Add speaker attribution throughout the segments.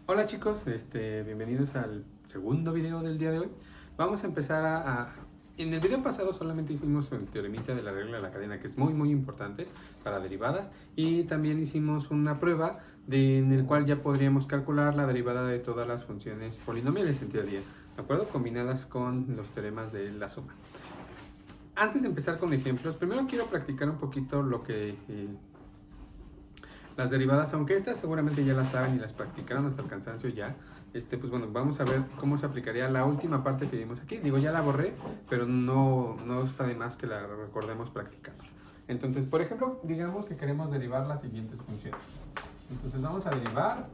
Speaker 1: Hola chicos, bienvenidos al segundo video del día de hoy. Vamos a empezar En el video pasado solamente hicimos el teoremita de la regla de la cadena, que es muy importante para derivadas, y también hicimos una prueba en el cual ya podríamos calcular la derivada de todas las funciones polinomiales en teoría, ¿de acuerdo? Combinadas con los teoremas de la suma. Antes de empezar con ejemplos, primero quiero practicar un poquito las derivadas, aunque estas seguramente ya las saben y las practicaron hasta el cansancio ya. Pues bueno, vamos a ver cómo se aplicaría la última parte que vimos aquí. Digo, ya la borré, pero no está de más que la recordemos practicando. Entonces, por ejemplo, digamos que queremos derivar las siguientes funciones. Entonces vamos a derivar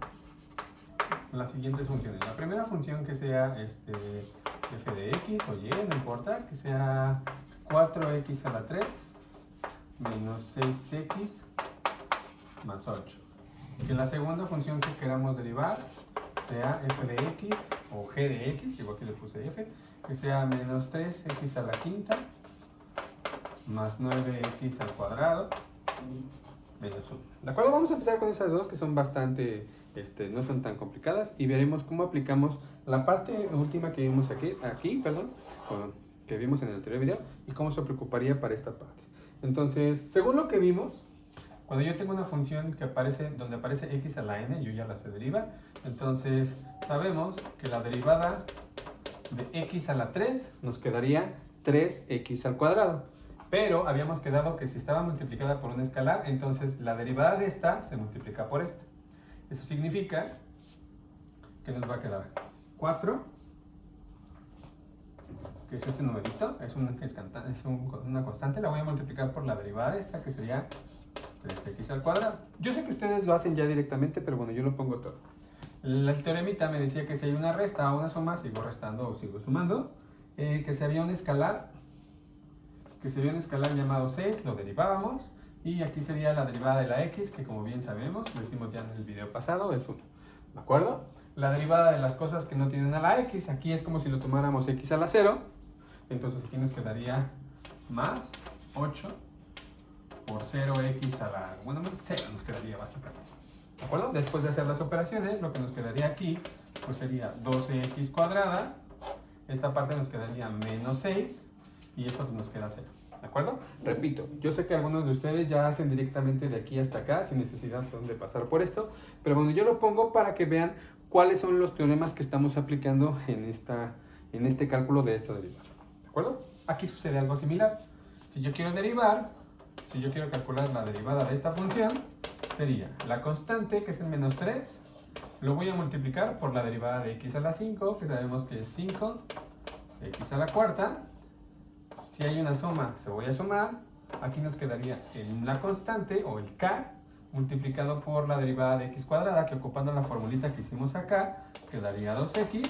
Speaker 1: las siguientes funciones. La primera función que sea f de x o y, no importa, que sea 4x a la 3 menos 6x más 8. Que la segunda función que queramos derivar sea f de x o g de x, igual que le puse f, que sea menos 3x a la quinta más 9x al cuadrado menos 1. ¿De acuerdo? Vamos a empezar con esas dos que son bastante, no son tan complicadas, y veremos cómo aplicamos la parte última que vimos aquí, que vimos en el anterior video, y cómo se preocuparía para esta parte. Entonces, según lo que vimos, cuando yo tengo una función que aparece, donde aparece x a la n, yo ya la sé derivar. Entonces, sabemos que la derivada de x a la 3 nos quedaría 3x al cuadrado. Pero habíamos quedado que si estaba multiplicada por un escalar, entonces la derivada de esta se multiplica por esta. Eso significa que nos va a quedar 4, que es este numerito, es una constante, la voy a multiplicar por la derivada de esta, que sería 3x al cuadrado. Yo sé que ustedes lo hacen ya directamente, pero bueno, yo lo pongo todo. El teoremita me decía que si hay una resta o una suma, sigo restando o sigo sumando. Que si había un escalar, llamado 6, lo derivábamos. Y aquí sería la derivada de la x, que como bien sabemos, lo hicimos ya en el video pasado, es 1. ¿De acuerdo? La derivada de las cosas que no tienen a la x, aquí es como si lo tomáramos x a la 0. Entonces aquí nos quedaría más 8 por 0x a la... Bueno, 0 nos quedaría básicamente. ¿De acuerdo? Después de hacer las operaciones, lo que nos quedaría aquí, pues sería 12x cuadrada. Esta parte nos quedaría menos 6 y esto nos queda 0. ¿De acuerdo? Repito, yo sé que algunos de ustedes ya hacen directamente de aquí hasta acá sin necesidad de pasar por esto, pero bueno, yo lo pongo para que vean cuáles son los teoremas que estamos aplicando en este cálculo de esta derivada. ¿De acuerdo? Aquí sucede algo similar. Si yo quiero calcular la derivada de esta función, sería la constante, que es el menos 3, lo voy a multiplicar por la derivada de x a la 5, que sabemos que es 5x a la cuarta. Si hay una suma, se voy a sumar. Aquí nos quedaría en la constante, o el k, multiplicado por la derivada de x cuadrada, que ocupando la formulita que hicimos acá, quedaría 2x.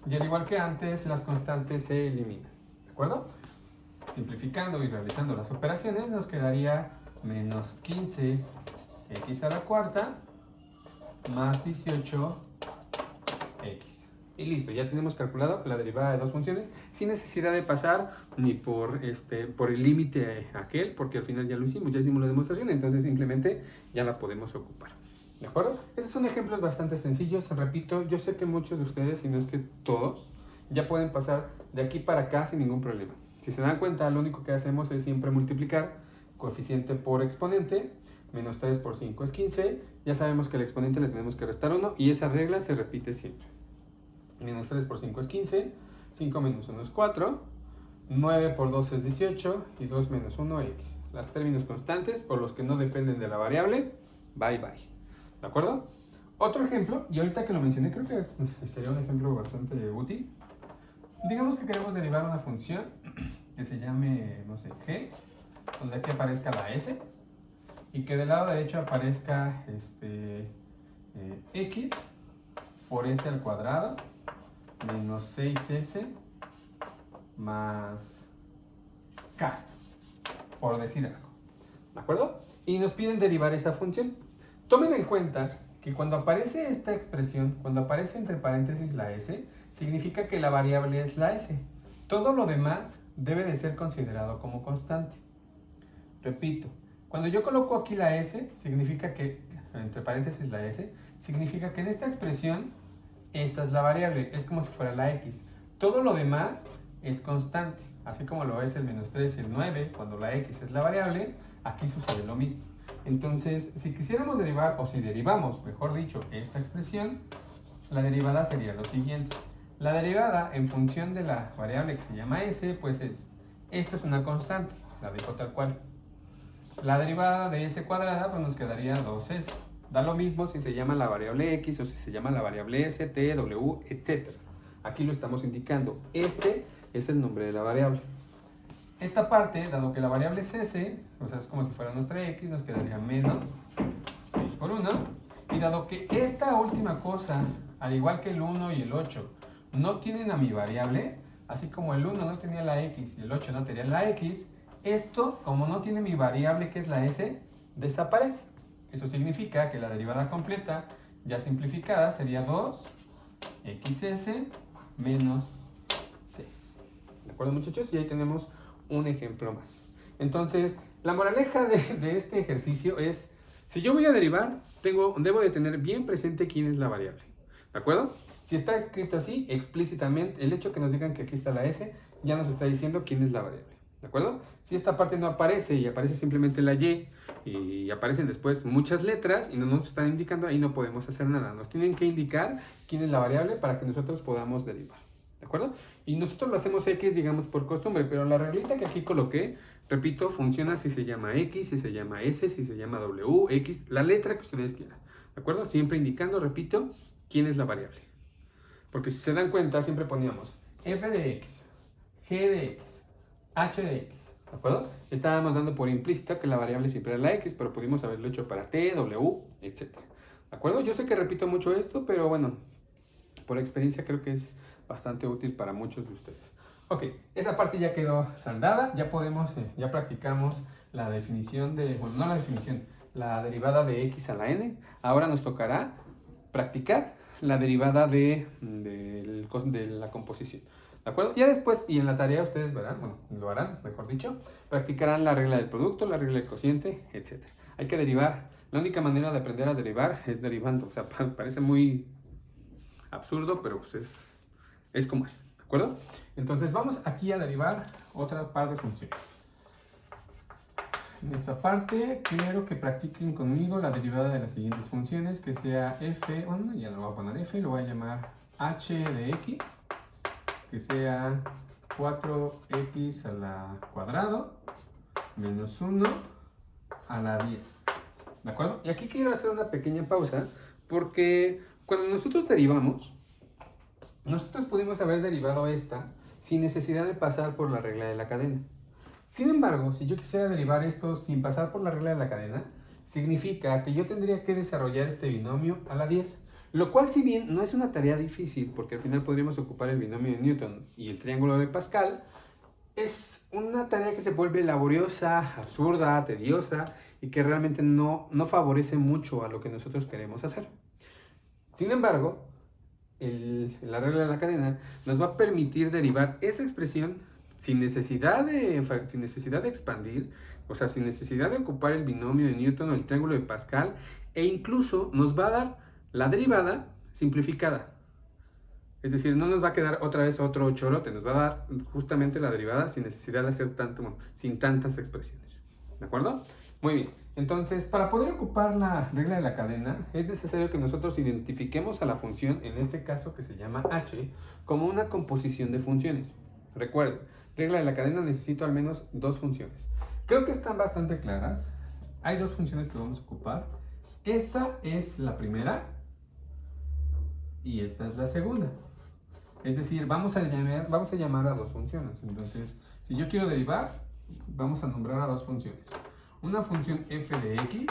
Speaker 1: Y al igual que antes, las constantes se eliminan. ¿De acuerdo? Simplificando y realizando las operaciones, nos quedaría menos 15x a la cuarta más 18x. Y listo, ya tenemos calculado la derivada de dos funciones sin necesidad de pasar ni por el límite aquel, porque al final ya lo hicimos, ya hicimos la demostración, entonces simplemente ya la podemos ocupar. ¿De acuerdo? Estos son ejemplos bastante sencillos. Repito, yo sé que muchos de ustedes, si no es que todos, ya pueden pasar de aquí para acá sin ningún problema. Si se dan cuenta, lo único que hacemos es siempre multiplicar coeficiente por exponente. Menos 3 por 5 es 15. Ya sabemos que el exponente le tenemos que restar 1 y esa regla se repite siempre. Menos 3 por 5 es 15. 5 menos 1 es 4. 9 por 2 es 18. Y 2 menos 1, x. Los términos constantes o los que no dependen de la variable, bye bye. ¿De acuerdo? Otro ejemplo, y ahorita que lo mencioné, creo que sería un ejemplo bastante útil. Digamos que queremos derivar una función que se llame, no sé, g, donde aquí aparezca la s, y que del lado derecho aparezca x por s al cuadrado menos 6s más k, por decir algo. ¿De acuerdo? Y nos piden derivar esa función. Tomen en cuenta que cuando aparece esta expresión, cuando aparece entre paréntesis la s, significa que la variable es la s. Todo lo demás debe de ser considerado como constante. Repito, cuando yo coloco aquí la s, significa que, entre paréntesis la s, significa que en esta expresión, esta es la variable, es como si fuera la x. Todo lo demás es constante, así como lo es el menos 3 y el 9, cuando la x es la variable, aquí sucede lo mismo. Entonces, si quisiéramos derivar, o si derivamos, mejor dicho, esta expresión, la derivada sería lo siguiente. La derivada en función de la variable que se llama s, pues esto es una constante, la dejo tal cual. La derivada de s cuadrada, pues nos quedaría 2s. Da lo mismo si se llama la variable x o si se llama la variable s, t, w, etc. Aquí lo estamos indicando. Este es el nombre de la variable. Esta parte, dado que la variable es s, o sea, es como si fuera nuestra x, nos quedaría menos 6 por 1. Y dado que esta última cosa, al igual que el 1 y el 8, no tienen a mi variable, así como el 1 no tenía la x y el 8 no tenía la x, esto, como no tiene mi variable que es la s, desaparece. Eso significa que la derivada completa, ya simplificada, sería 2xs menos 6. ¿De acuerdo, muchachos? Y ahí tenemos un ejemplo más. Entonces, la moraleja de este ejercicio es, si yo voy a derivar, debo de tener bien presente quién es la variable. ¿De acuerdo? Si está escrito así, explícitamente, el hecho que nos digan que aquí está la s, ya nos está diciendo quién es la variable. ¿De acuerdo? Si esta parte no aparece y aparece simplemente la y aparecen después muchas letras y no nos están indicando, ahí no podemos hacer nada. Nos tienen que indicar quién es la variable para que nosotros podamos derivar. ¿De acuerdo? Y nosotros lo hacemos x, digamos, por costumbre, pero la reglita que aquí coloqué, repito, funciona si se llama x, si se llama s, si se llama w, x, la letra que ustedes quieran. ¿De acuerdo? Siempre indicando, repito, quién es la variable. Porque si se dan cuenta, siempre poníamos f de x, g de x, h de x, ¿de acuerdo? Estábamos dando por implícito que la variable siempre era la x, pero pudimos haberlo hecho para t, w, etc. ¿De acuerdo? Yo sé que repito mucho esto, pero bueno, por experiencia creo que es bastante útil para muchos de ustedes. Ok, esa parte ya quedó saldada, ya podemos, ya practicamos la definición de, bueno, no la definición, la derivada de x a la n. Ahora nos tocará practicar la derivada de la composición. ¿De acuerdo? Ya después, y en la tarea ustedes verán, bueno, lo harán, mejor dicho, practicarán la regla del producto, la regla del cociente, etc. Hay que derivar. La única manera de aprender a derivar es derivando. O sea, parece muy absurdo, pero pues es como es. ¿De acuerdo? Entonces vamos aquí a derivar otra par de funciones. En esta parte quiero que practiquen conmigo la derivada de las siguientes funciones, que sea f, bueno, ya no voy a poner f, lo voy a llamar h de x, que sea 4x a la cuadrado menos 1 a la 10. ¿De acuerdo? Y aquí quiero hacer una pequeña pausa, porque cuando nosotros derivamos, nosotros pudimos haber derivado esta sin necesidad de pasar por la regla de la cadena. Sin embargo, si yo quisiera derivar esto sin pasar por la regla de la cadena, significa que yo tendría que desarrollar este binomio a la 10. Lo cual, si bien no es una tarea difícil, porque al final podríamos ocupar el binomio de Newton y el triángulo de Pascal, es una tarea que se vuelve laboriosa, absurda, tediosa y que realmente no favorece mucho a lo que nosotros queremos hacer. Sin embargo, la regla de la cadena nos va a permitir derivar esa expresión sin necesidad de expandir, o sea, sin necesidad de ocupar el binomio de Newton o el triángulo de Pascal, e incluso nos va a dar la derivada simplificada. Es decir, no nos va a quedar otra vez otro chorote, nos va a dar justamente la derivada sin necesidad de hacer sin tantas expresiones. ¿De acuerdo? Muy bien. Entonces, para poder ocupar la regla de la cadena, es necesario que nosotros identifiquemos a la función, en este caso que se llama h, como una composición de funciones. Recuerden, regla de la cadena, necesito al menos dos funciones. Creo que están bastante claras. Hay dos funciones que vamos a ocupar. Esta es la primera y esta es la segunda. Es decir, vamos a llamar a dos funciones. Entonces, si yo quiero derivar, vamos a nombrar a dos funciones. Una función f de x,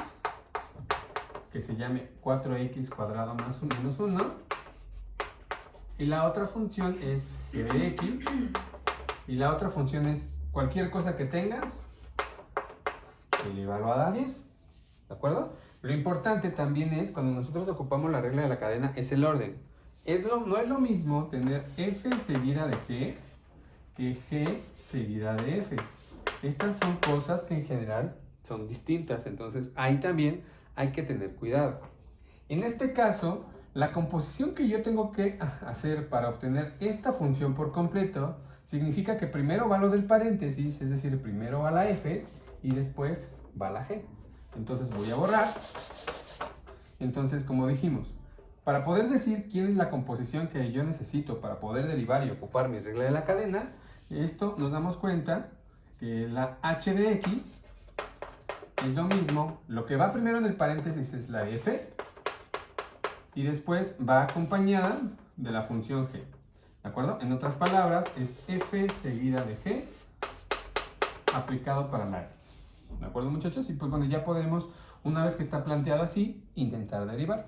Speaker 1: que se llame 4x cuadrado más menos 1. Y la otra función es g de x. Y la otra función es cualquier cosa que tengas, elevado a la 10. ¿De acuerdo? Lo importante también es, cuando nosotros ocupamos la regla de la cadena, es el orden. No es lo mismo tener f seguida de g que g seguida de f. Estas son cosas que en general son distintas, entonces ahí también hay que tener cuidado. En este caso, la composición que yo tengo que hacer para obtener esta función por completo significa que primero va lo del paréntesis, es decir, primero va la f y después va la g. Entonces voy a borrar. Entonces, como dijimos, para poder decir quién es la composición que yo necesito para poder derivar y ocupar mi regla de la cadena, esto nos damos cuenta que la h de x es lo mismo. Lo que va primero en el paréntesis es la f y después va acompañada de la función g. ¿De acuerdo? En otras palabras, es f seguida de g aplicado para la x. ¿De acuerdo, muchachos? Y pues bueno, ya podemos, una vez que está planteado así, intentar derivar.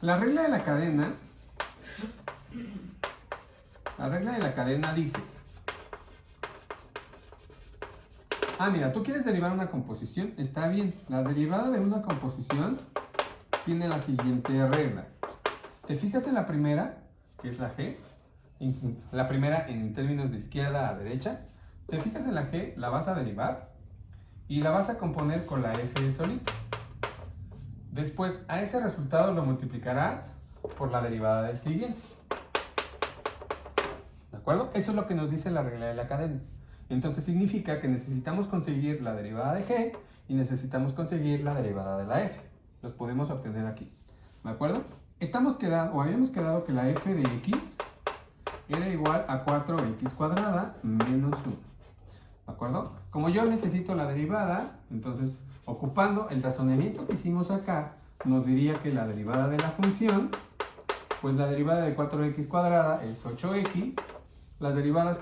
Speaker 1: La regla de la cadena dice, mira, tú quieres derivar una composición, está bien. La derivada de una composición tiene la siguiente regla. ¿Te fijas en la primera, que es la g? La primera en términos de izquierda a derecha. ¿Te fijas en la g? La vas a derivar y la vas a componer con la f solita. Después, a ese resultado lo multiplicarás por la derivada del siguiente. ¿De acuerdo? Eso es lo que nos dice la regla de la cadena. Entonces significa que necesitamos conseguir la derivada de g y necesitamos conseguir la derivada de la f. Los podemos obtener aquí. ¿De acuerdo? Habíamos quedado que la f de x era igual a 4x cuadrada menos 1. ¿De acuerdo? Como yo necesito la derivada, entonces ocupando el razonamiento que hicimos acá, nos diría que la derivada de la función, pues la derivada de 4x cuadrada es 8x. La derivada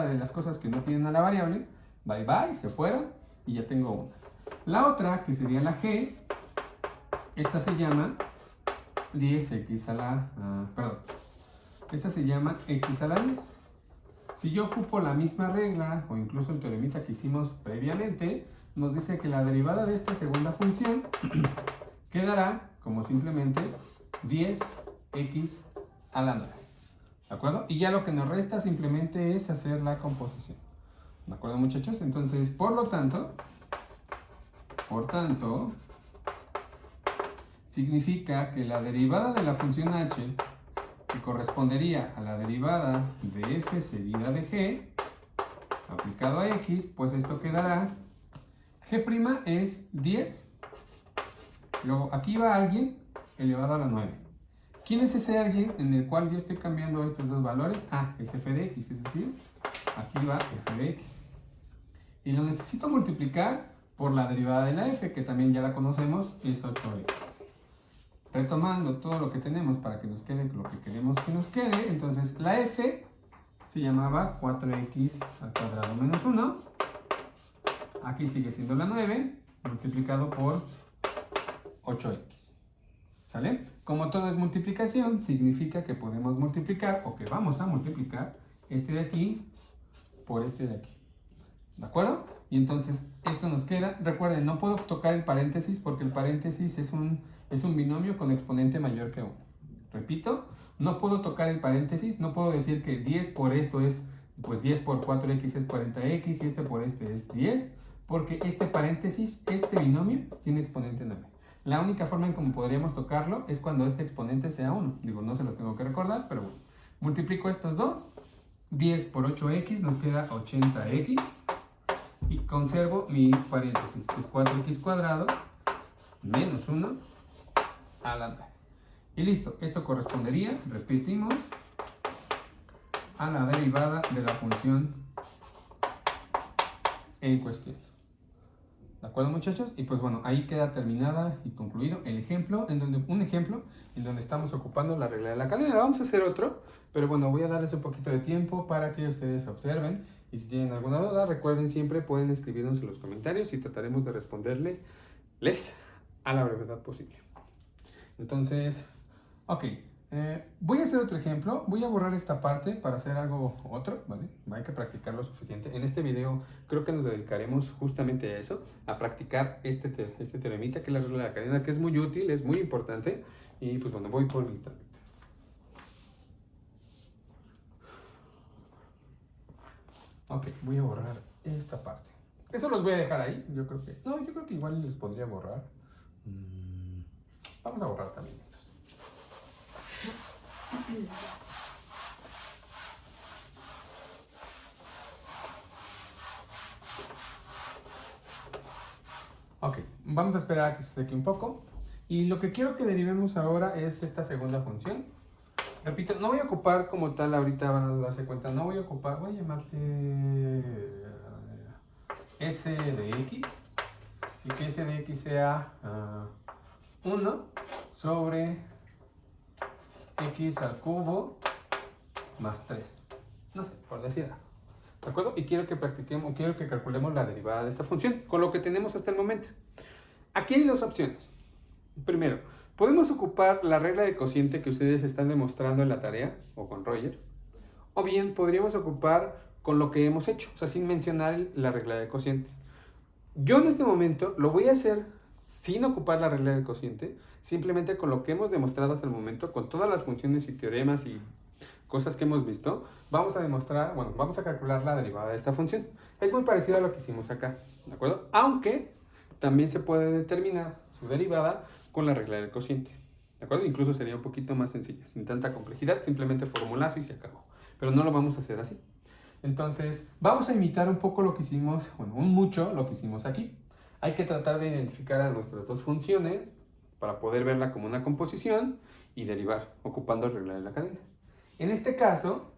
Speaker 1: de las cosas que no tienen a la variable, bye bye, se fueron y ya tengo una. La otra, que sería la g, esta se llama 10x a la... esta se llama x a la 10. Si yo ocupo la misma regla, o incluso el teoremita que hicimos previamente, nos dice que la derivada de esta segunda función quedará como simplemente 10x a la 9. ¿De acuerdo? Y ya lo que nos resta simplemente es hacer la composición. ¿De acuerdo, muchachos? Entonces, por tanto, significa que la derivada de la función h, que correspondería a la derivada de f seguida de g, aplicado a x, pues esto quedará, g' es 10, luego aquí va alguien elevado a la 9. ¿Quién es ese alguien en el cual yo estoy cambiando estos dos valores? Es f de x, es decir, aquí va f de x. Y lo necesito multiplicar por la derivada de la f, que también ya la conocemos, es 8x. Retomando todo lo que tenemos para que nos quede lo que queremos que nos quede, entonces la f se llamaba 4x al cuadrado menos 1. Aquí sigue siendo la 9, multiplicado por 8x. ¿Sale? Como todo es multiplicación, significa que podemos multiplicar, o que vamos a multiplicar, este de aquí por este de aquí. ¿De acuerdo? Y entonces esto nos queda. Recuerden, no puedo tocar el paréntesis porque el paréntesis es un binomio con exponente mayor que 1. Repito, no puedo tocar el paréntesis, no puedo decir que 10 por esto es, pues 10 por 4x es 40x y este por este es 10, porque este paréntesis, este binomio, tiene exponente 9. La única forma en cómo podríamos tocarlo es cuando este exponente sea 1. Digo, no se los tengo que recordar, pero bueno. Multiplico estos dos. 10 por 8x nos queda 80x. Y conservo mi paréntesis, que es 4x cuadrado menos 1 a la 9. Y listo, esto correspondería, repetimos, a la derivada de la función en cuestión. ¿De acuerdo, muchachos? Y pues bueno, ahí queda terminada y concluido un ejemplo en donde estamos ocupando la regla de la cadena. Vamos a hacer otro, pero bueno, voy a darles un poquito de tiempo para que ustedes observen. Y si tienen alguna duda, recuerden, siempre pueden escribirnos en los comentarios y trataremos de responderles a la brevedad posible. Entonces, ok. Voy a hacer otro ejemplo. Voy a borrar esta parte para hacer otro, ¿vale? Hay que practicar lo suficiente. En este video creo que nos dedicaremos justamente a eso, a practicar este teoremita, que es la regla de la cadena, que es muy útil, es muy importante. Y pues bueno, voy por mi tableta. Ok, voy a borrar esta parte. Eso los voy a dejar ahí. Yo creo que igual les podría borrar. Vamos a borrar también estos. Ok, vamos a esperar a que se seque un poco. Y lo que quiero que derivemos ahora es esta segunda función. Repito, no voy a ocupar como tal, ahorita van a darse cuenta, no voy a ocupar, voy a llamarle s de x. Y que s de x sea 1 sobre x al cubo más 3. No sé, por decir algo. ¿De acuerdo? Y quiero que practiquemos, quiero que calculemos la derivada de esta función con lo que tenemos hasta el momento. Aquí hay dos opciones. Primero, podemos ocupar la regla de cociente que ustedes están demostrando en la tarea o con Roger. O bien podríamos ocupar con lo que hemos hecho, o sea, sin mencionar la regla de cociente. Yo en este momento lo voy a hacer sin ocupar la regla del cociente, simplemente con lo que hemos demostrado hasta el momento, con todas las funciones y teoremas y cosas que hemos visto, vamos a demostrar, bueno, vamos a calcular la derivada de esta función. Es muy parecido a lo que hicimos acá, ¿de acuerdo? Aunque también se puede determinar su derivada con la regla del cociente, ¿de acuerdo? Incluso sería un poquito más sencilla, sin tanta complejidad, simplemente formulas y se acabó. Pero no lo vamos a hacer así. Entonces, vamos a imitar un poco lo que hicimos, bueno, un mucho lo que hicimos aquí. Hay que tratar de identificar a nuestras dos funciones para poder verla como una composición y derivar, ocupando la regla de la cadena. En este caso,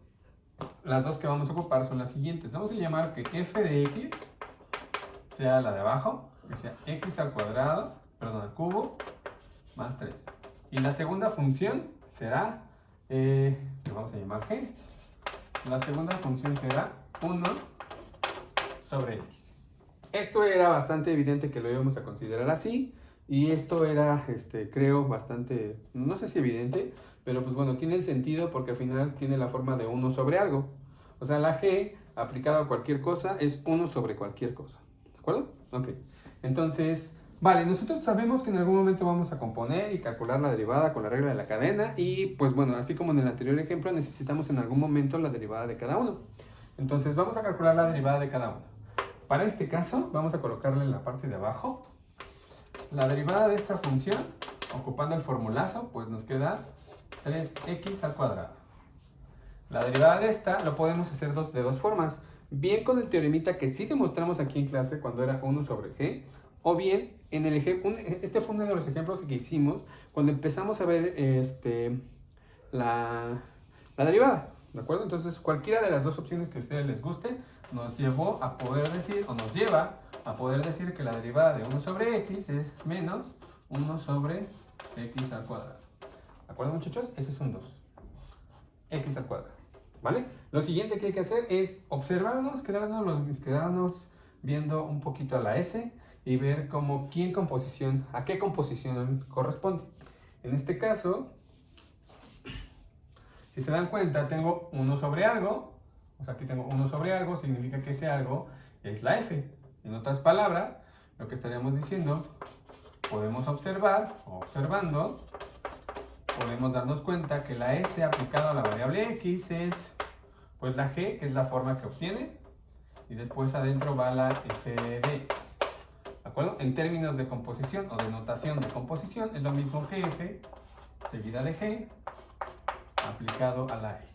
Speaker 1: las dos que vamos a ocupar son las siguientes. Vamos a llamar que f de x sea la de abajo, que sea x al cuadrado, perdón, al cubo, más 3. Y la segunda función será, que vamos a llamar g. La segunda función será 1 sobre x. Esto era bastante evidente que lo íbamos a considerar así. Y esto era, creo, bastante, no sé si evidente, pero pues bueno, tiene el sentido porque al final tiene la forma de 1 sobre algo. O sea, la g aplicada a cualquier cosa es 1 sobre cualquier cosa. ¿De acuerdo? Ok. Entonces, vale, nosotros sabemos que en algún momento vamos a componer y calcular la derivada con la regla de la cadena. Y pues bueno, así como en el anterior ejemplo, necesitamos en algún momento la derivada de cada uno. Entonces, vamos a calcular la derivada de cada uno. Para este caso, vamos a colocarle en la parte de abajo la derivada de esta función, ocupando el formulazo, pues nos queda 3x al cuadrado. La derivada de esta lo podemos hacer de dos formas. Bien con el teoremita que sí demostramos aquí en clase cuando era 1 sobre g, o bien en el ejemplo, este fue uno de los ejemplos que hicimos cuando empezamos a ver la derivada. ¿De acuerdo? Entonces cualquiera de las dos opciones que a ustedes les guste nos llevó a poder decir, o nos lleva a poder decir que la derivada de 1 sobre x es menos 1 sobre x al cuadrado. ¿De acuerdo, muchachos? Ese es un 2. X al cuadrado. ¿Vale? Lo siguiente que hay que hacer es observarnos, quedarnos viendo un poquito a la S y ver a qué composición corresponde. En este caso, si se dan cuenta, tengo 1 sobre algo. O sea, aquí tengo 1 sobre algo, significa que ese algo es la f. En otras palabras, lo que estaríamos diciendo, podemos observar, observando, podemos darnos cuenta que la s aplicada a la variable x es, pues la g, que es la forma que obtiene, y después adentro va la f de x. ¿De acuerdo? En términos de composición o de notación de composición, es lo mismo que f seguida de g aplicado a la x.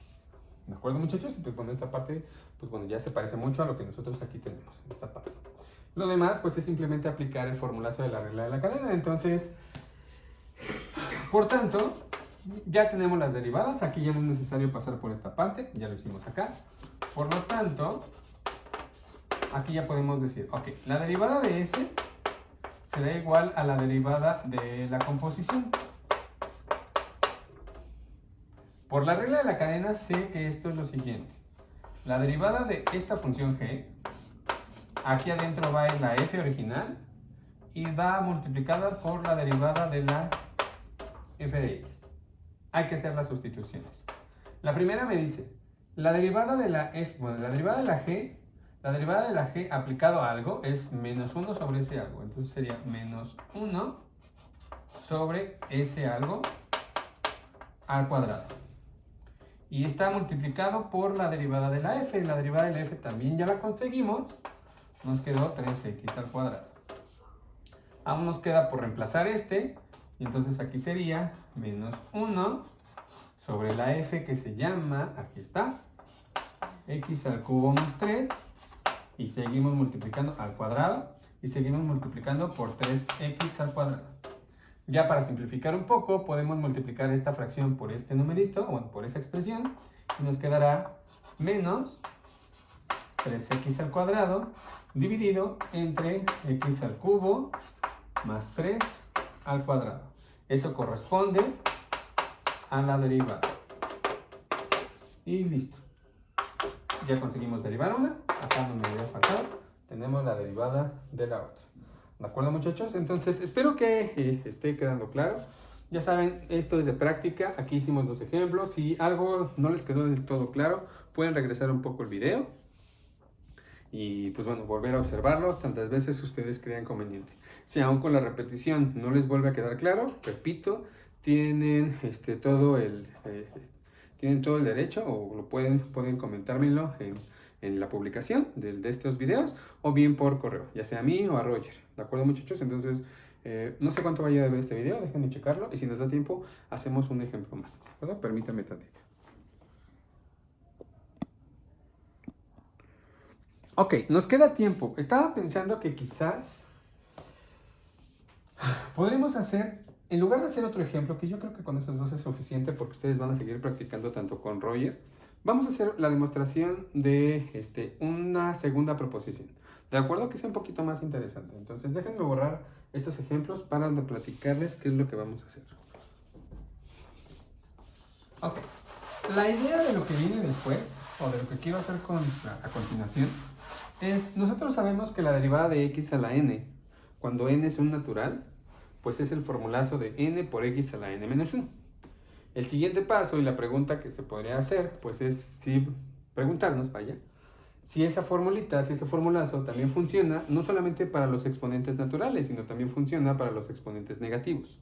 Speaker 1: ¿De acuerdo, muchachos? Entonces, bueno, esta parte, pues bueno, ya se parece mucho a lo que nosotros aquí tenemos, en esta parte. Lo demás, pues es simplemente aplicar el formulazo de la regla de la cadena. Entonces, por tanto, ya tenemos las derivadas. Aquí ya no es necesario pasar por esta parte, ya lo hicimos acá. Por lo tanto, aquí ya podemos decir, ok, la derivada de S será igual a la derivada de la composición. Por la regla de la cadena sé que esto es lo siguiente. La derivada de esta función g, aquí adentro va en la f original y va multiplicada por la derivada de la f de x. Hay que hacer las sustituciones. La primera me dice, la derivada de la f, bueno, la derivada de la g aplicado a algo es menos 1 sobre ese algo. Entonces sería menos 1 sobre ese algo al cuadrado. Y está multiplicado por la derivada de la f. La derivada de la f también ya la conseguimos. Nos quedó 3x al cuadrado. Aún nos queda por reemplazar Y entonces aquí sería menos 1 sobre la f que se llama, aquí está, x al cubo más 3. Y seguimos multiplicando al cuadrado. Y seguimos multiplicando por 3x al cuadrado. Ya para simplificar un poco, podemos multiplicar esta fracción por este numerito, bueno, por esa expresión. Y nos quedará menos 3x al cuadrado dividido entre x al cubo más 3 al cuadrado. Eso corresponde a la derivada. Y listo. Ya conseguimos derivar una. Acá no me había faltado. Tenemos la derivada de la otra. ¿De acuerdo, muchachos? Entonces, espero que esté quedando claro. Ya saben, esto es de práctica. Aquí hicimos 2 ejemplos. Si algo no les quedó del todo claro, pueden regresar un poco el video. Y pues bueno, volver a observarlos tantas veces ustedes crean conveniente. Si aún con la repetición no les vuelve a quedar claro, repito, tienen todo el derecho, o lo pueden comentármelo en la publicación de estos videos, o bien por correo, ya sea a mí o a Roger. ¿De acuerdo, muchachos? Entonces, no sé cuánto vaya a ver este video, déjenme checarlo, y si nos da tiempo, hacemos un ejemplo más. ¿De acuerdo? Permítanme tantito. Ok, nos queda tiempo. Estaba pensando que quizás podremos hacer, en lugar de hacer otro ejemplo, que yo creo que con esos 2 es suficiente porque ustedes van a seguir practicando tanto con Roger, vamos a hacer la demostración de una segunda proposición. ¿De acuerdo? Que sea un poquito más interesante. Entonces déjenme borrar estos ejemplos para platicarles qué es lo que vamos a hacer. Ok, la idea de lo que viene después, o de lo que quiero hacer a continuación, es, nosotros sabemos que la derivada de x a la n, cuando n es un natural, pues es el formulazo de n por x a la n menos 1. El siguiente paso y la pregunta que se podría hacer, pues es preguntarnos, si esa formulita, si ese formulazo también funciona, no solamente para los exponentes naturales, sino también funciona para los exponentes negativos.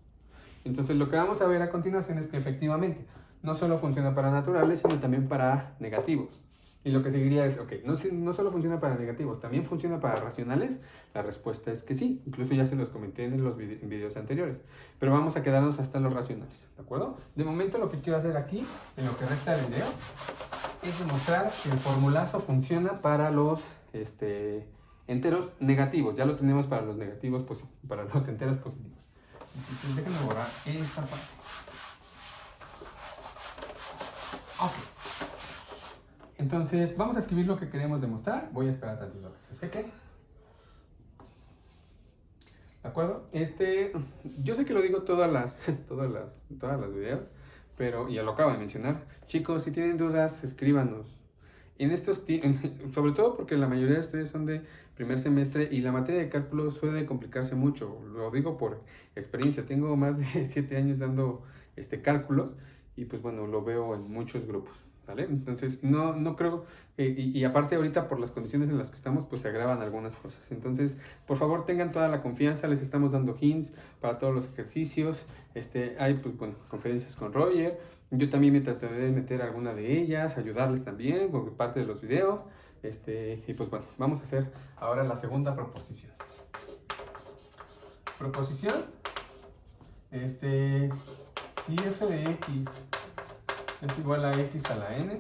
Speaker 1: Entonces lo que vamos a ver a continuación es que efectivamente, no solo funciona para naturales, sino también para negativos. Y lo que seguiría es, ok, no solo funciona para negativos, ¿también funciona para racionales? La respuesta es que sí, incluso ya se los comenté en los videos anteriores. Pero vamos a quedarnos hasta los racionales, ¿de acuerdo? De momento lo que quiero hacer aquí, en lo que resta del video, es demostrar que el formulazo funciona para los enteros negativos. Ya lo tenemos para los negativos, para los enteros positivos. Entonces déjenme borrar esta parte. Ok. Entonces, vamos a escribir lo que queremos demostrar. Voy a esperar tantito a que se seque. ¿De acuerdo? Yo sé que lo digo todas las videos, pero ya lo acabo de mencionar. Chicos, si tienen dudas, escríbanos. Sobre todo porque la mayoría de ustedes son de primer semestre y la materia de cálculo suele complicarse mucho. Lo digo por experiencia. Tengo más de 7 años dando cálculos y pues bueno, lo veo en muchos grupos. ¿Vale? Entonces, no creo, y aparte ahorita por las condiciones en las que estamos, pues se agravan algunas cosas. Entonces, por favor, tengan toda la confianza, les estamos dando hints para todos los ejercicios. Hay, pues bueno, conferencias con Roger. Yo también me trataré de meter alguna de ellas, ayudarles también, porque parte de los videos. Y pues bueno, vamos a hacer ahora la segunda proposición. Proposición, si f de x es igual a x a la n,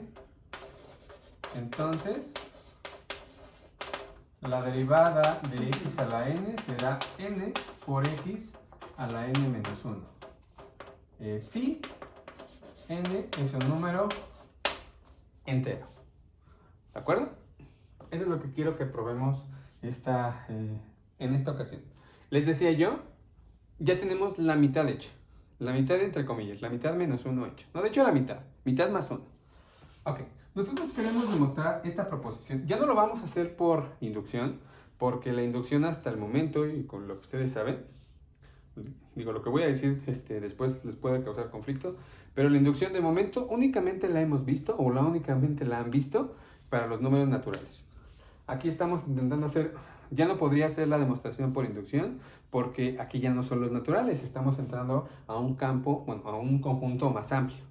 Speaker 1: entonces la derivada de x a la n será n por x a la n menos 1. Si n es un número entero. ¿De acuerdo? Eso es lo que quiero que probemos en esta ocasión. Les decía yo, ya tenemos la mitad hecha. La mitad entre comillas, la mitad menos 1 hecha. No, de hecho la mitad más 1. Ok, nosotros queremos demostrar esta proposición. Ya no lo vamos a hacer por inducción, porque la inducción hasta el momento, y con lo que ustedes saben, digo, lo que voy a decir después les puede causar conflicto, pero la inducción de momento únicamente la hemos visto, o únicamente la han visto para los números naturales. Aquí estamos intentando hacer, ya no podría ser la demostración por inducción, porque aquí ya no son los naturales, estamos entrando a un campo, bueno, a un conjunto más amplio,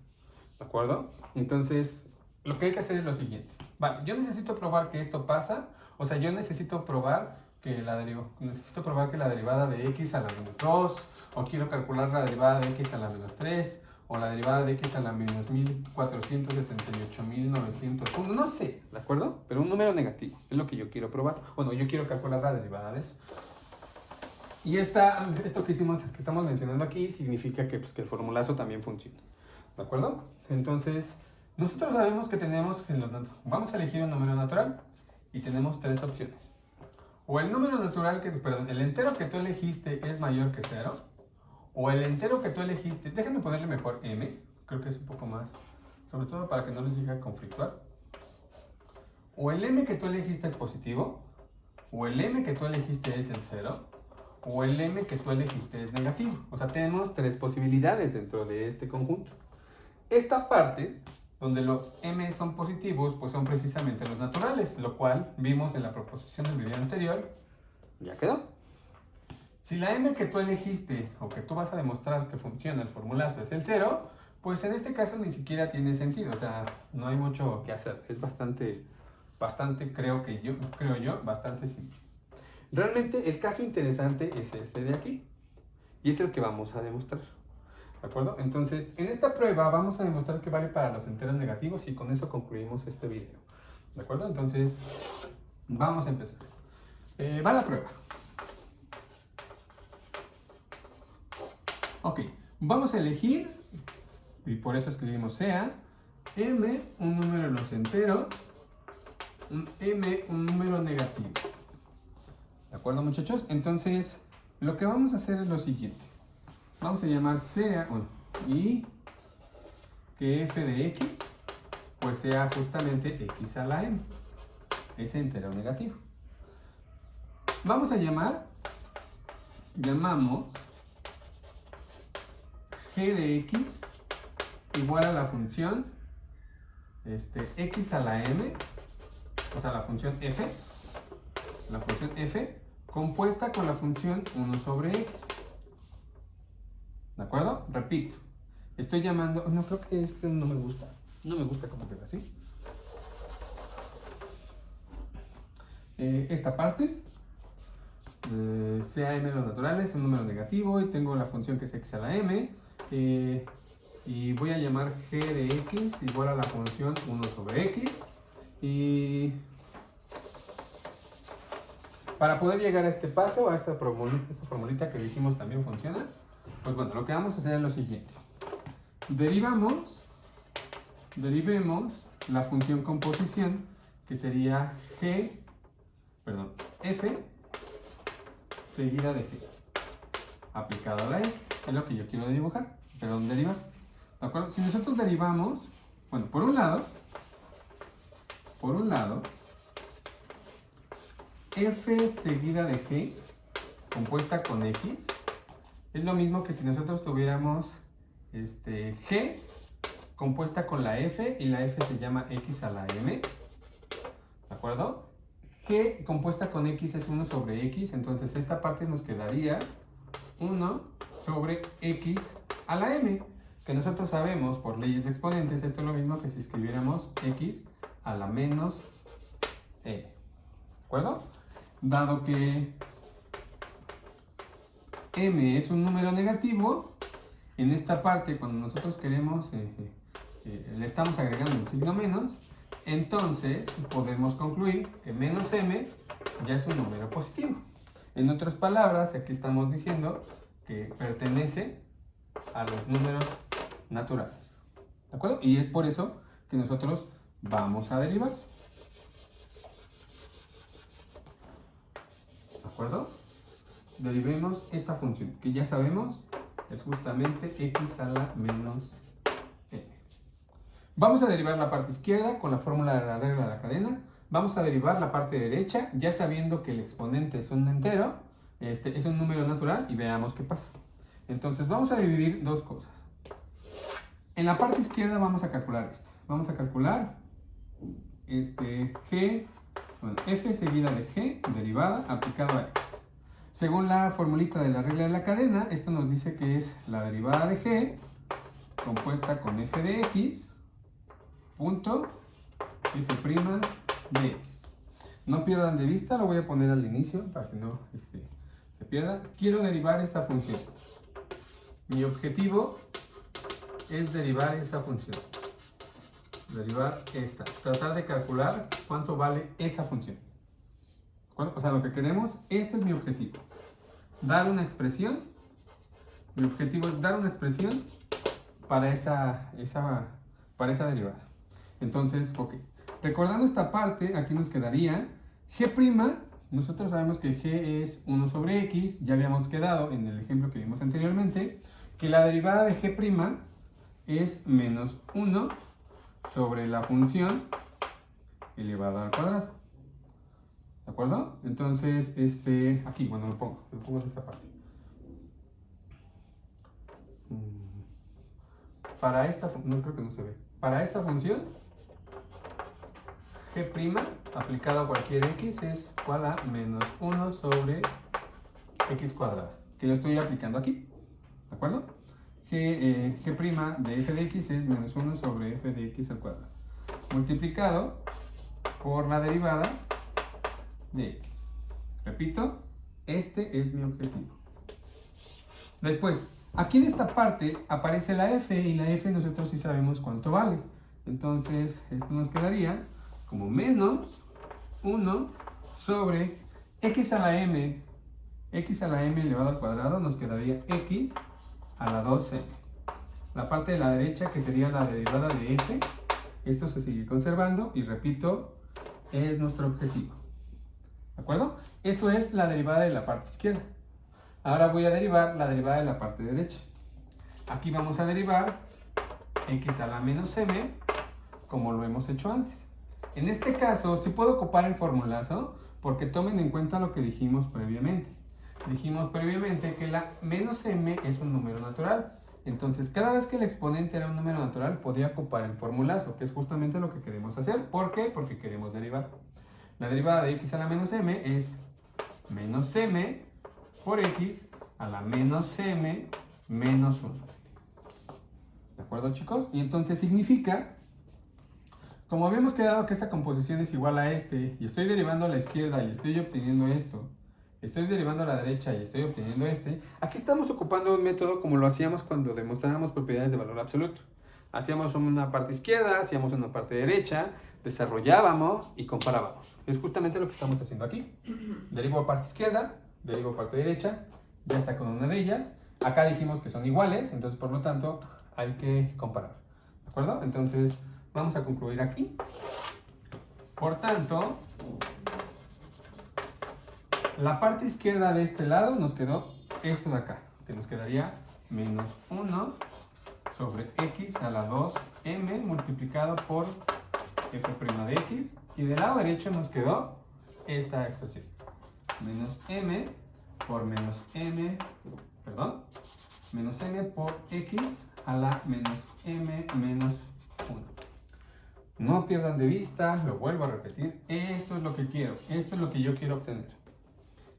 Speaker 1: ¿de acuerdo? Entonces, lo que hay que hacer es lo siguiente. Vale, yo necesito probar que esto pasa, o sea, yo necesito probar que la derivada de x a la menos 2, o quiero calcular la derivada de x a la menos 3, o la derivada de x a la menos 1478.901, no sé, ¿de acuerdo? Pero un número negativo, es lo que yo quiero probar. Bueno, yo quiero calcular la derivada de eso. Y esto que estamos mencionando aquí significa que, pues, que el formulazo también funciona, ¿de acuerdo? Entonces, nosotros sabemos que tenemos, vamos a elegir un número natural y tenemos tres opciones. O el número natural, el entero que tú elegiste es mayor que 0, o el entero que tú elegiste, déjame ponerle mejor m, creo que es un poco más, sobre todo para que no les llegue a conflictuar. O el m que tú elegiste es positivo, o el m que tú elegiste es el 0, o el m que tú elegiste es negativo. O sea, tenemos tres posibilidades dentro de este conjunto. Esta parte, donde los m son positivos, pues son precisamente los naturales, lo cual vimos en la proposición del video anterior. Ya quedó. Si la m que tú elegiste o que tú vas a demostrar que funciona el formulazo es el 0, pues en este caso ni siquiera tiene sentido, o sea, no hay mucho que hacer. Es bastante, creo yo, bastante simple. Realmente el caso interesante es este de aquí, y es el que vamos a demostrar, ¿de acuerdo? Entonces, en esta prueba vamos a demostrar que vale para los enteros negativos y con eso concluimos este video, ¿de acuerdo? Entonces, vamos a empezar. Va la prueba. Ok, vamos a elegir, y por eso escribimos sea, m, un número en los enteros, m, un número negativo. ¿De acuerdo, muchachos? Entonces, lo que vamos a hacer es lo siguiente. Vamos a llamar sea, y que f de x, pues sea justamente x a la m, ese entero negativo. Vamos a llamamos g de x igual a la función x a la m, o sea, la función f, compuesta con la función 1 sobre x. ¿De acuerdo? Repito, estoy llamando, no, creo que es que no me gusta cómo queda así. Esta parte, sea m los naturales, es un número negativo y tengo la función que es x a la m. Y voy a llamar g de x igual a la función 1 sobre x. Y para poder llegar a este paso, a esta formulita que dijimos también funciona, pues bueno, lo que vamos a hacer es lo siguiente. Derivemos la función composición, que sería f seguida de g aplicado a la x, es lo que yo quiero derivar. ¿De acuerdo? Si nosotros derivamos, bueno, por un lado, f seguida de g compuesta con x es lo mismo que si nosotros tuviéramos g compuesta con la f y la f se llama x a la m. ¿De acuerdo? G compuesta con x es 1 sobre x, entonces esta parte nos quedaría 1 sobre x a la m, que nosotros sabemos por leyes de exponentes, esto es lo mismo que si escribiéramos x a la menos m. ¿De acuerdo? Dado que m es un número negativo, en esta parte cuando nosotros queremos, le estamos agregando un signo menos, entonces podemos concluir que menos m ya es un número positivo. En otras palabras, aquí estamos diciendo que pertenece a los números naturales. ¿De acuerdo? Y es por eso que nosotros vamos a derivar. ¿De acuerdo? Derivemos esta función, que ya sabemos es justamente x a la menos m. Vamos a derivar la parte izquierda con la fórmula de la regla de la cadena. Vamos a derivar la parte derecha, ya sabiendo que el exponente es un entero, es un número natural, y veamos qué pasa. Entonces vamos a dividir dos cosas. En la parte izquierda vamos a calcular esto. Vamos a calcular f seguida de g derivada aplicado a x. Según la formulita de la regla de la cadena, esto nos dice que es la derivada de g compuesta con f de x punto f' de x. No pierdan de vista, lo voy a poner al inicio para que no se pierda. Quiero derivar esta función. Mi objetivo es derivar esta función. Derivar esta. Tratar de calcular cuánto vale esa función. O sea, lo que queremos, este es mi objetivo. Dar una expresión. Mi objetivo es dar una expresión para esa derivada. Entonces, ok. Recordando esta parte, aquí nos quedaría G'. Nosotros sabemos que G es 1 sobre X. Ya habíamos quedado en el ejemplo que vimos anteriormente que la derivada de G' es menos 1 sobre la función elevada al cuadrado. ¿De acuerdo? Entonces, aquí, bueno, lo pongo en esta parte. Para esta, no creo que no se ve. Para esta función, G' aplicado a cualquier X es igual a menos 1 sobre X cuadrado, que yo estoy aplicando aquí. ¿De acuerdo? G' de f de x es menos 1 sobre f de x al cuadrado, multiplicado por la derivada de x. Repito, este es mi objetivo. Después, aquí en esta parte aparece la f, y la f nosotros sí sabemos cuánto vale. Entonces, esto nos quedaría como menos 1 sobre x a la m elevado al cuadrado, nos quedaría x a la 2m. La parte de la derecha, que sería la derivada de f, esto se sigue conservando y repito, es nuestro objetivo. ¿De acuerdo? Eso es la derivada de la parte izquierda. Ahora voy a derivar la derivada de la parte derecha. Aquí vamos a derivar x a la menos m, como lo hemos hecho antes. En este caso, sí puedo ocupar el formulazo, porque tomen en cuenta lo que dijimos previamente. Dijimos previamente que la menos m es un número natural. Entonces, cada vez que el exponente era un número natural, podía ocupar el formulazo, que es justamente lo que queremos hacer. ¿Por qué? Porque queremos derivar. La derivada de x a la menos m es menos m por x a la menos m menos 1. ¿De acuerdo, chicos? Y entonces significa, como habíamos quedado que esta composición es igual a y estoy derivando a la izquierda y estoy obteniendo esto, estoy derivando a la derecha y estoy obteniendo aquí estamos ocupando un método como lo hacíamos cuando demostrábamos propiedades de valor absoluto. Hacíamos una parte izquierda, hacíamos una parte derecha, desarrollábamos y comparábamos. Es justamente lo que estamos haciendo aquí. Derivo a parte izquierda, derivo a parte derecha, ya está con una de ellas. Acá dijimos que son iguales, entonces por lo tanto hay que comparar. ¿De acuerdo? Entonces vamos a concluir aquí. Por tanto, la parte izquierda de este lado nos quedó esto de acá, que nos quedaría menos 1 sobre x a la 2m multiplicado por f' de x. Y del lado derecho nos quedó esta expresión. Menos m por menos m por x a la menos m menos 1. No pierdan de vista, lo vuelvo a repetir, esto es lo que quiero, esto es lo que yo quiero obtener.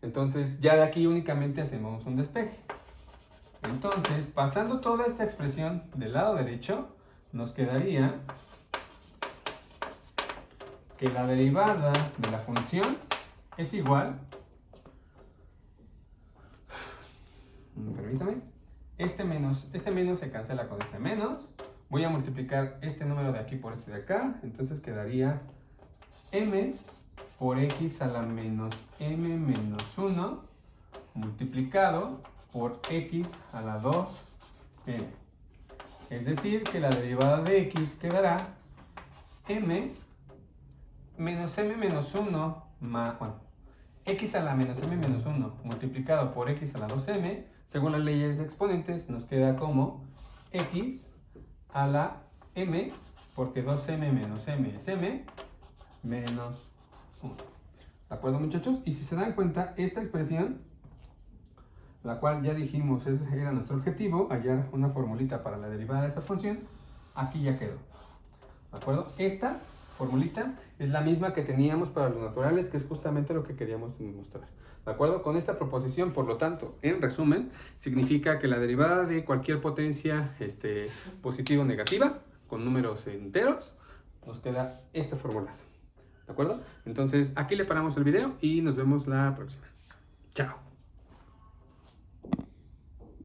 Speaker 1: Entonces ya de aquí únicamente hacemos un despeje. Entonces, pasando toda esta expresión del lado derecho, nos quedaría que la derivada de la función es igual, permítame, este menos se cancela con este menos, voy a multiplicar este número de aquí por este de acá, entonces quedaría m por x a la menos m menos 1 multiplicado por x a la 2m. Es decir, que la derivada de x quedará m menos m menos 1 más, x a la menos m menos 1 multiplicado por x a la 2m, según las leyes de exponentes, nos queda como x a la m, porque 2m menos m es m, menos 1. ¿De acuerdo, muchachos? Y si se dan cuenta, esta expresión, la cual ya dijimos era nuestro objetivo, hallar una formulita para la derivada de esta función, aquí ya quedó. ¿De acuerdo? Esta formulita es la misma que teníamos para los naturales, que es justamente lo que queríamos demostrar. ¿De acuerdo? Con esta proposición, por lo tanto, en resumen, significa que la derivada de cualquier potencia positiva o negativa, con números enteros, nos queda esta formulación. ¿De acuerdo? Entonces, aquí le paramos el video y nos vemos la próxima. Chao.